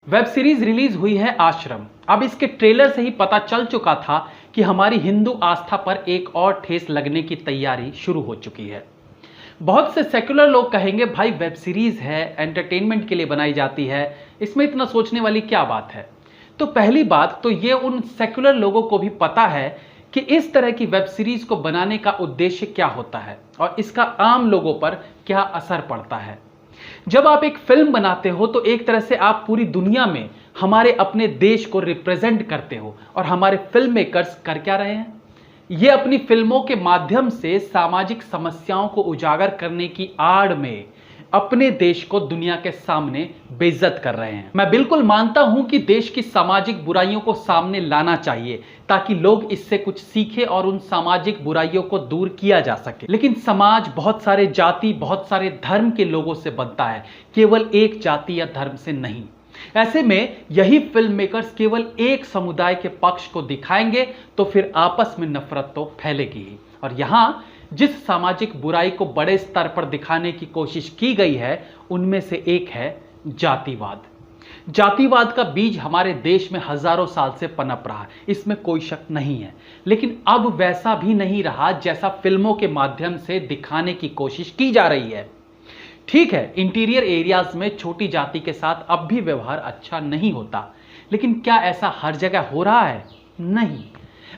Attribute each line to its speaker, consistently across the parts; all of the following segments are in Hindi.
Speaker 1: वेब सीरीज रिलीज हुई है आश्रम। अब इसके ट्रेलर से ही पता चल चुका था कि हमारी हिंदू आस्था पर एक और ठेस लगने की तैयारी शुरू हो चुकी है। बहुत से सेक्युलर लोग कहेंगे भाई वेब सीरीज है, एंटरटेनमेंट के लिए बनाई जाती है, इसमें इतना सोचने वाली क्या बात है। तो पहली बात तो ये उन सेक्युलर लोगों को भी पता है कि इस तरह की वेब सीरीज को बनाने का उद्देश्य क्या होता है और इसका आम लोगों पर क्या असर पड़ता है। जब आप एक फिल्म बनाते हो तो एक तरह से आप पूरी दुनिया में हमारे अपने देश को रिप्रेजेंट करते हो। और हमारे फिल्म मेकर्स कर क्या रहे हैं? ये अपनी फिल्मों के माध्यम से सामाजिक समस्याओं को उजागर करने की आड़ में अपने देश को दुनिया के सामने बेइज्जत कर रहे हैं। मैं बिल्कुल मानता हूं कि देश की सामाजिक बुराइयों को सामने लाना चाहिए ताकि लोग इससे कुछ सीखें और उन सामाजिक बुराइयों को दूर किया जा सके। लेकिन समाज बहुत सारे जाति, बहुत सारे धर्म के लोगों से बनता है, केवल एक जाति या धर्म से नहीं। ऐसे में यही फिल्म मेकर्स केवल एक समुदाय के पक्ष को दिखाएंगे तो फिर आपस में नफरत तो फैलेगी ही। और यहां जिस सामाजिक बुराई को बड़े स्तर पर दिखाने की कोशिश की गई है उनमें से एक है जातिवाद। जातिवाद का बीज हमारे देश में हजारों साल से पनप रहा, इसमें कोई शक नहीं है। लेकिन अब वैसा भी नहीं रहा जैसा फिल्मों के माध्यम से दिखाने की कोशिश की जा रही है। ठीक है, इंटीरियर एरियाज में छोटी जाति के साथ अब भी व्यवहार अच्छा नहीं होता, लेकिन क्या ऐसा हर जगह हो रहा है? नहीं।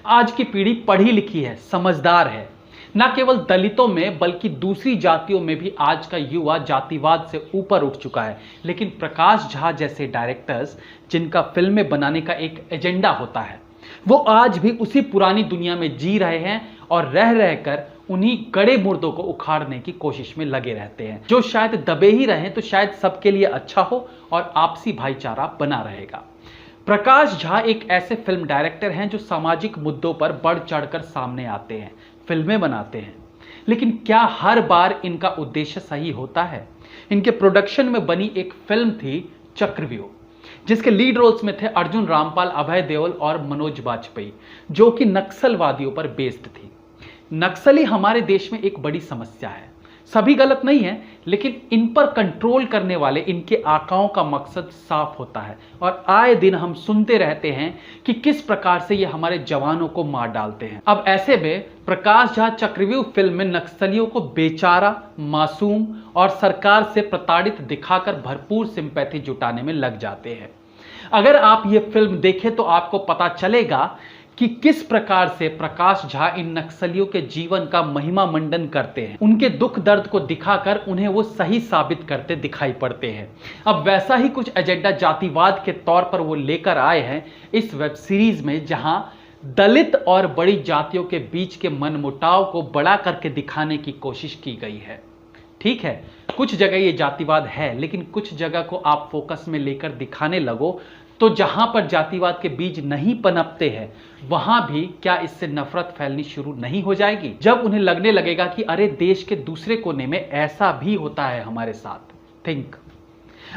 Speaker 1: आज की पीढ़ी पढ़ी लिखी है, समझदार है। न केवल दलितों में बल्कि दूसरी जातियों में भी आज का युवा जातिवाद से ऊपर उठ चुका है। लेकिन प्रकाश झा जैसे डायरेक्टर्स जिनका फिल्में बनाने का एक एजेंडा होता है, वो आज भी उसी पुरानी दुनिया में जी रहे हैं और रह रहकर उन्हीं गड़े मुर्दों को उखाड़ने की कोशिश में लगे रहते हैं, जो शायद दबे ही रहें तो शायद सबके लिए अच्छा हो और आपसी भाईचारा बना रहेगा। प्रकाश झा एक ऐसे फिल्म डायरेक्टर हैं जो सामाजिक मुद्दों पर बढ़ चढ़कर सामने आते हैं, फिल्में बनाते हैं। लेकिन क्या हर बार इनका उद्देश्य सही होता है? इनके प्रोडक्शन में बनी एक फिल्म थी चक्रव्यूह, जिसके लीड रोल्स में थे अर्जुन रामपाल, अभय देओल और मनोज बाजपेयी, जो कि नक्सलवादियों पर बेस्ड थी। नक्सली हमारे देश में एक बड़ी समस्या है। सभी गलत नहीं है, लेकिन इन पर कंट्रोल करने वाले इनके आकाओं का मकसद साफ होता है और आए दिन हम सुनते रहते हैं कि किस प्रकार से ये हमारे जवानों को मार डालते हैं। अब ऐसे में प्रकाश झा चक्रव्यूह फिल्म में नक्सलियों को बेचारा, मासूम और सरकार से प्रताड़ित दिखाकर भरपूर सिंपैथी जुटाने में लग जाते हैं। अगर आप ये फिल्म देखें तो आपको पता चलेगा कि किस प्रकार से प्रकाश झा इन नक्सलियों के जीवन का महिमा मंडन करते हैं। उनके दुख दर्द को दिखाकर उन्हें वो सही साबित करते दिखाई पड़ते हैं। अब वैसा ही कुछ एजेंडा जातिवाद के तौर पर वो लेकर आए हैं इस वेब सीरीज में, जहां दलित और बड़ी जातियों के बीच के मनमुटाव को बड़ा करके दिखाने की कोशिश की गई है। ठीक है, कुछ जगह ये जातिवाद है, लेकिन कुछ जगह को आप फोकस में लेकर दिखाने लगो तो जहां पर जातिवाद के बीज नहीं पनपते हैं वहां भी क्या इससे नफरत फैलनी शुरू नहीं हो जाएगी? जब उन्हें लगने लगेगा कि अरे देश के दूसरे कोने में ऐसा भी होता है हमारे साथ। थिंक।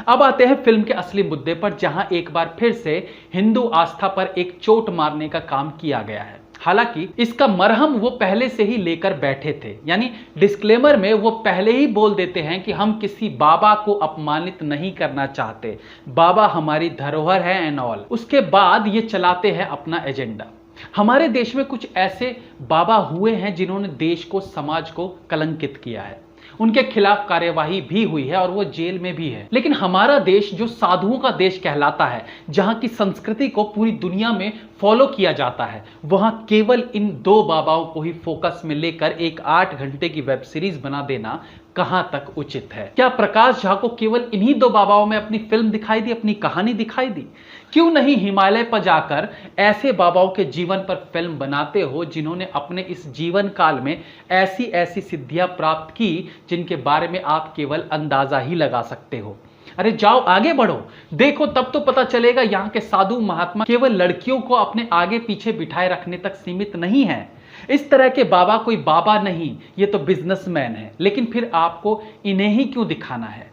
Speaker 1: अब आते हैं फिल्म के असली मुद्दे पर, जहां एक बार फिर से हिंदू आस्था पर एक चोट मारने का काम किया गया है। हालांकि इसका मरहम वो पहले से ही लेकर बैठे थे, यानी डिस्क्लेमर में वो पहले ही बोल देते हैं कि हम किसी बाबा को अपमानित नहीं करना चाहते, बाबा हमारी धरोहर है एंड ऑल। उसके बाद ये चलाते हैं अपना एजेंडा। हमारे देश में कुछ ऐसे बाबा हुए हैं जिन्होंने देश को, समाज को कलंकित किया है, उनके खिलाफ कार्यवाही भी हुई है और वो जेल में भी है। लेकिन हमारा देश जो साधुओं का देश कहलाता है, जहां की संस्कृति को पूरी दुनिया में फॉलो किया जाता है, वहां केवल इन दो बाबाओं को ही फोकस में लेकर एक 8 घंटे की वेब सीरीज बना देना कहां तक उचित है? क्या प्रकाश झा को केवल इन्हीं दो बाबाओं में अपनी फिल्म दिखाई दी, अपनी कहानी दिखाई दी? क्यों नहीं हिमालय पर जाकर ऐसे बाबाओं के जीवन पर फिल्म बनाते हो जिन्होंने अपने इस जीवन काल में ऐसी ऐसी सिद्धियां प्राप्त की जिनके बारे में आप केवल अंदाजा ही लगा सकते हो? अरे जाओ, आगे बढ़ो, देखो, तब तो पता चलेगा यहाँ के साधु महात्मा केवल लड़कियों को अपने आगे पीछे बिठाए रखने तक सीमित नहीं है। इस तरह के बाबा कोई बाबा नहीं, ये तो बिजनेसमैन है। लेकिन फिर आपको इन्हें ही क्यों दिखाना है?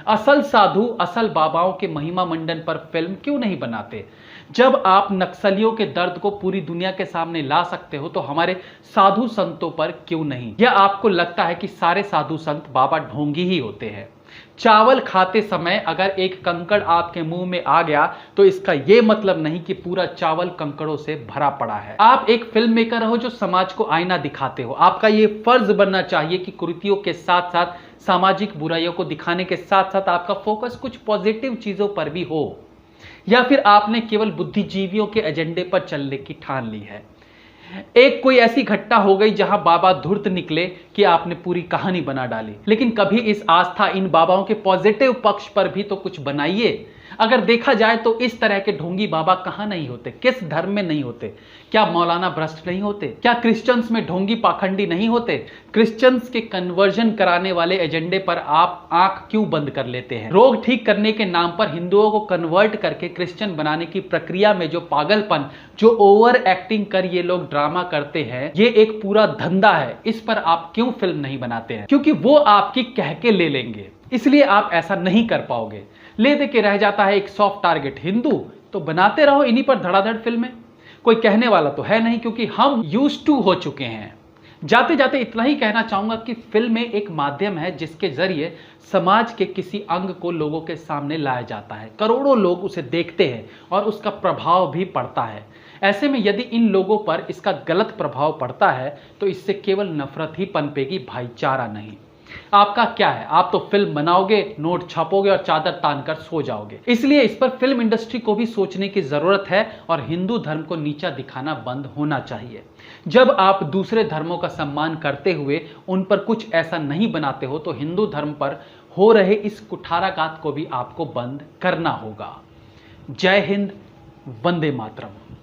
Speaker 1: असल साधु, असल बाबाओं के महिमा मंडन पर फिल्म क्यों नहीं बनाते? जब आप नक्सलियों के दर्द को पूरी दुनिया के सामने ला सकते हो तो हमारे साधु संतों पर क्यों नहीं? या आपको लगता है कि सारे साधु संत बाबा ढोंगी ही होते हैं? चावल खाते समय अगर एक कंकड़ आपके मुंह में आ गया तो इसका यह मतलब नहीं कि पूरा चावल कंकड़ों से भरा पड़ा है। आप एक फिल्म मेकर हो जो समाज को आईना दिखाते हो। आपका यह फर्ज बनना चाहिए कि कुरीतियों के साथ साथ सामाजिक बुराइयों को दिखाने के साथ साथ आपका फोकस कुछ पॉजिटिव चीजों पर भी हो, या फिर आपने केवल बुद्धिजीवियों के एजेंडे पर चलने की ठान ली है। एक कोई ऐसी घटना हो गई जहां बाबा धूर्त निकले कि आपने पूरी कहानी बना डाली। लेकिन कभी इस आस्था इन बाबाओं के पॉजिटिव पक्ष पर भी तो कुछ बनाइए। अगर देखा जाए तो इस तरह के ढोंगी बाबा कहां नहीं होते, किस धर्म में नहीं होते? क्या मौलाना भ्रष्ट नहीं होते? क्या क्रिश्चियंस में ढोंगी पाखंडी नहीं होते? क्रिश्चियंस के कन्वर्जन कराने वाले एजेंडे पर आप आंख क्यों बंद कर लेते हैं? रोग ठीक करने के नाम पर हिंदुओं को कन्वर्ट करके क्रिश्चियन बनाने की प्रक्रिया में जो पागलपन, जो ओवर एक्टिंग कर ये लोग ड्रामा करते हैं, ये एक पूरा धंधा है। इस पर आप क्यों फिल्म नहीं बनाते हैं? क्योंकि वो आपकी कह के ले लेंगे, इसलिए आप ऐसा नहीं कर पाओगे। ले दे के रह जाता है एक सॉफ्ट टारगेट हिंदू, तो बनाते रहो इन्हीं पर धड़ाधड़ फिल्में। कोई कहने वाला तो है नहीं, क्योंकि हम यूज्ड टू हो चुके हैं। जाते जाते इतना ही कहना चाहूंगा कि फिल्में एक माध्यम है जिसके जरिए समाज के किसी अंग को लोगों के सामने लाया जाता है। करोड़ों लोग उसे देखते हैं और उसका प्रभाव भी पड़ता है। ऐसे में यदि इन लोगों पर इसका गलत प्रभाव पड़ता है तो इससे केवल नफरत ही पनपेगी, भाईचारा नहीं। आपका क्या है? आप तो फिल्म बनाओगे, नोट छापोगे और चादर तानकर सो जाओगे। इसलिए इस पर फिल्म इंडस्ट्री को भी सोचने की जरूरत है और हिंदू धर्म को नीचा दिखाना बंद होना चाहिए। जब आप दूसरे धर्मों का सम्मान करते हुए उन पर कुछ ऐसा नहीं बनाते हो तो हिंदू धर्म पर हो रहे इस कुठाराघात को भी आपको बंद करना होगा। जय हिंद, वंदे मातरम।